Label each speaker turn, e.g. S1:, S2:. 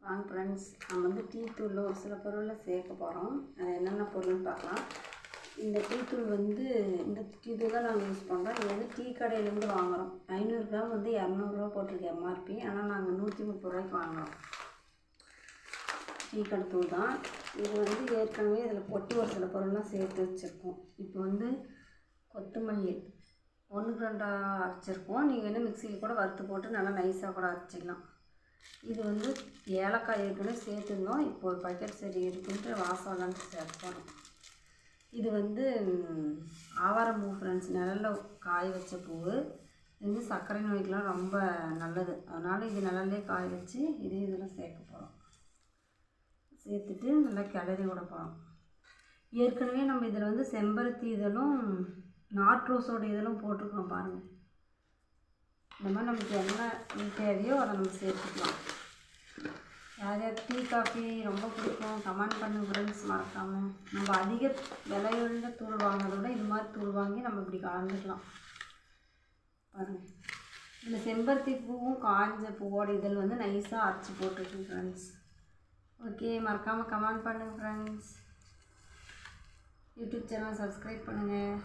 S1: வாங்க ஃப்ரெண்ட்ஸ், நம்ம வந்து டீ தூளில் ஒரு சில பொருளை சேர்க்க போகிறோம். அது என்னென்ன பொருள்னு பார்க்கலாம். இந்த டீ தூள் வந்து இந்த டீ தூள் தான் நாங்கள் யூஸ் பண்ணுறோம். இது வந்து டீ கடையிலேருந்து வாங்குகிறோம். 500 கிராம் வந்து 200 போட்டிருக்கு எம்ஆர்பி. ஆனால் நாங்கள் 130 ரூபாய்க்கு வாங்குகிறோம். டீ கடை தூள் தான் இது. வந்து ஏற்கனவே இதில் பொட்டி ஒரு சில பொருள்லாம் சேர்த்து வச்சுருக்கோம். இப்போ வந்து கொத்தமல்லி 1க்கு 2 அரைச்சிருக்கோம். நீங்கள் வந்து மிக்சியில் கூட வறுத்து போட்டு நல்லா நைஸாக கூட அரைச்சிக்கலாம். இது வந்து ஏலக்காய் ஏற்கனவே சேர்த்துருந்தோம். இப்போ ஒரு பக்கெட் சரி இருக்குன்ட்டு வாசம் இல்லாமல் சேர்ப்போம். இது வந்து ஆவாரம் பூ ஃப்ரெண்ட்ஸ், நிழலில் காய வச்ச பூ. இது வந்து சர்க்கரை நோய்க்கெலாம் ரொம்ப நல்லது. அதனால் இது நிழல்லே காய வச்சு இதில் சேர்க்க போகிறோம். சேர்த்துட்டு நல்லா கிளறி விட போகிறோம். ஏற்கனவே நம்ம இதில் வந்து செம்பருத்தி இதழும் நாட் ரோஸோட இதழும் போட்டிருக்கோம் பாருங்கள். இந்த மாதிரி நமக்கு என்ன தேவையோ அதை நம்ம சேர்த்துக்கலாம். யார் யார் டீ காஃபி ரொம்ப பிடிக்கும் கமெண்ட் பண்ணு ஃப்ரெண்ட்ஸ், மறக்காமல். நம்ம அதிக விலையுள்ள தூள் வாங்குறத விட இது மாதிரி தூள் வாங்கி நம்ம இப்படி கலந்துக்கலாம். பாருங்கள், இந்த செம்பருத்தி பூவும் காஞ்ச பூவோட இதழ் வந்து நைஸாக அரைச்சி போட்டுருக்கு ஃப்ரெண்ட்ஸ். ஓகே, மறக்காமல் கமெண்ட் பண்ணுங்கள் ஃப்ரெண்ட்ஸ். யூடியூப் சேனல் சப்ஸ்கிரைப் பண்ணுங்கள்.